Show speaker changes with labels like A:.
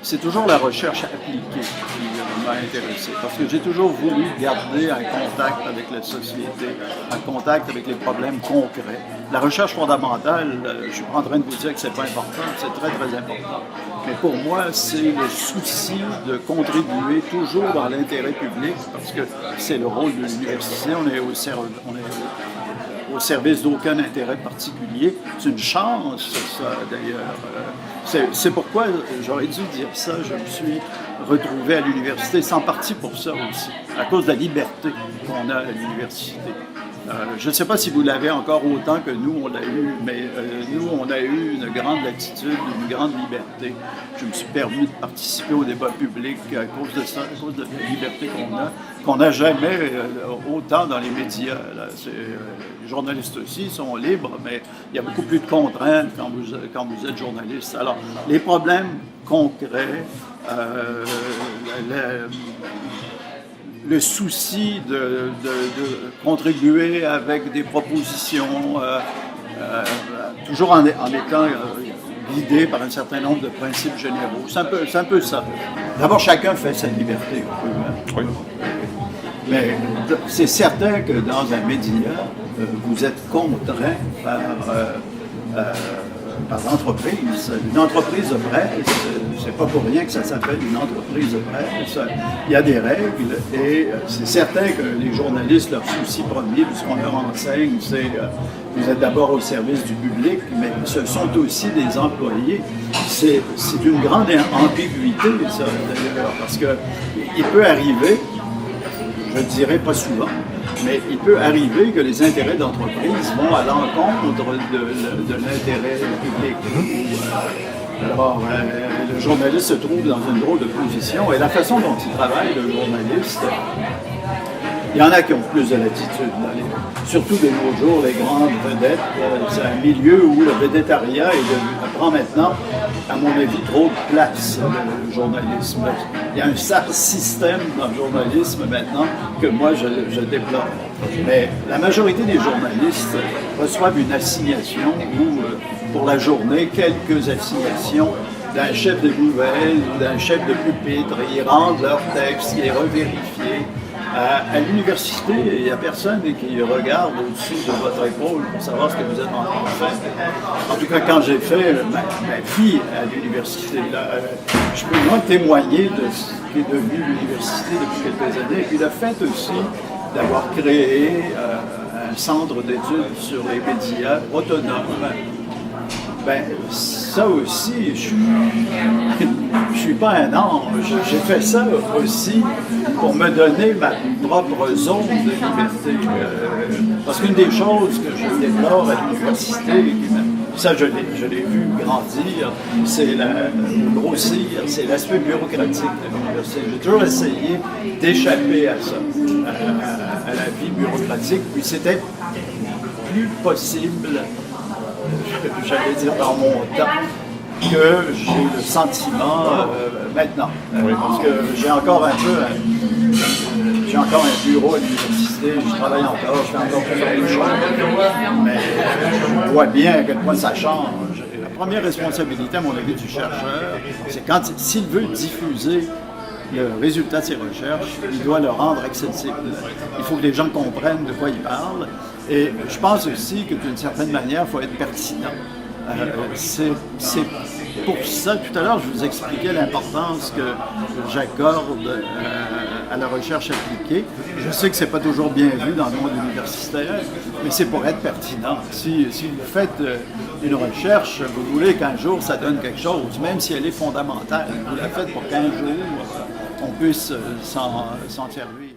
A: c'est toujours la recherche appliquée qui m'a intéressé, parce que j'ai toujours voulu garder un contact avec la société, un contact avec les problèmes concrets. La recherche fondamentale, je ne suis pas en train de vous dire que c'est pas important, c'est très, très important. Mais pour moi, c'est le souci de contribuer toujours dans l'intérêt public, parce que c'est le rôle de l'université, on est au service d'aucun intérêt particulier. C'est une chance, ça, d'ailleurs. C'est pourquoi, j'aurais dû dire ça, je me suis retrouvé à l'université, c'est en partie pour ça aussi, à cause de la liberté qu'on a à l'université. Je ne sais pas si vous l'avez encore autant que nous, on l'a eu, mais nous, on a eu une grande latitude, une grande liberté. Je me suis permis de participer au débat public à cause de ça, à cause de la liberté qu'on n'a jamais autant dans les médias. Les journalistes aussi sont libres, mais il y a beaucoup plus de contraintes quand vous êtes journaliste. Alors, les problèmes concrets, le souci de contribuer avec des propositions, toujours en étant guidé par un certain nombre de principes généraux. C'est un peu ça. D'abord, chacun fait sa liberté. Oui. Mais c'est certain que dans un média, vous êtes contraint par l'entreprise. Une entreprise de presse, c'est pas pour rien que ça s'appelle une entreprise de presse. Il y a des règles et c'est certain que les journalistes, leur souci premier, puisqu'on leur enseigne, c'est vous êtes d'abord au service du public, mais ce sont aussi des employés. C'est une grande ambiguïté, ça, d'ailleurs, parce qu'il peut arriver, je ne dirais pas souvent, mais il peut arriver que les intérêts d'entreprise vont à l'encontre de l'intérêt public. Alors, le journaliste se trouve dans une drôle de position et la façon dont il travaille, le journaliste, il y en a qui ont plus de latitude. Surtout de nos jours, les grandes vedettes, c'est un milieu où le védétariat prend maintenant, à mon avis, trop de place, le journalisme. Il y a un sale système dans le journalisme maintenant que moi je déplore. Mais la majorité des journalistes reçoivent une assignation ou pour la journée, quelques assignations d'un chef de nouvelles ou d'un chef de pupitre. Ils rendent leur texte, il est revérifié. À l'université, il n'y a personne qui regarde au-dessus de votre épaule pour savoir ce que vous êtes en train de faire. En tout cas, quand j'ai fait ma vie à l'université, je peux moins témoigner de ce qui est devenu l'université depuis quelques années. Et puis le fait aussi d'avoir créé un centre d'études sur les médias autonome, ben, ça aussi, je suis pas un ange. J'ai fait ça aussi pour me donner ma propre zone de liberté. Parce qu'une des choses que je déplore à l'université, ça je l'ai vu grandir, c'est grossir, c'est l'aspect bureaucratique de l'université. J'ai toujours essayé d'échapper à ça, à la vie bureaucratique, puis c'était plus possible, j'allais dire par mon temps, que j'ai le sentiment maintenant. Parce que j'ai encore un bureau à l'université, je travaille encore, je fais encore plusieurs choses, mais je vois bien à quel point ça change. La première responsabilité, à mon avis, du chercheur, c'est s'il veut diffuser le résultat de ses recherches, il doit le rendre accessible. Il faut que les gens comprennent de quoi il parle. Et je pense aussi que d'une certaine manière, il faut être pertinent. C'est pour ça, tout à l'heure, je vous expliquais l'importance que j'accorde à la recherche appliquée. Je sais que ce n'est pas toujours bien vu dans le monde universitaire, mais c'est pour être pertinent. Si vous faites une recherche, vous voulez qu'un jour ça donne quelque chose, même si elle est fondamentale. Vous la faites pour qu'un jour on puisse s'en servir.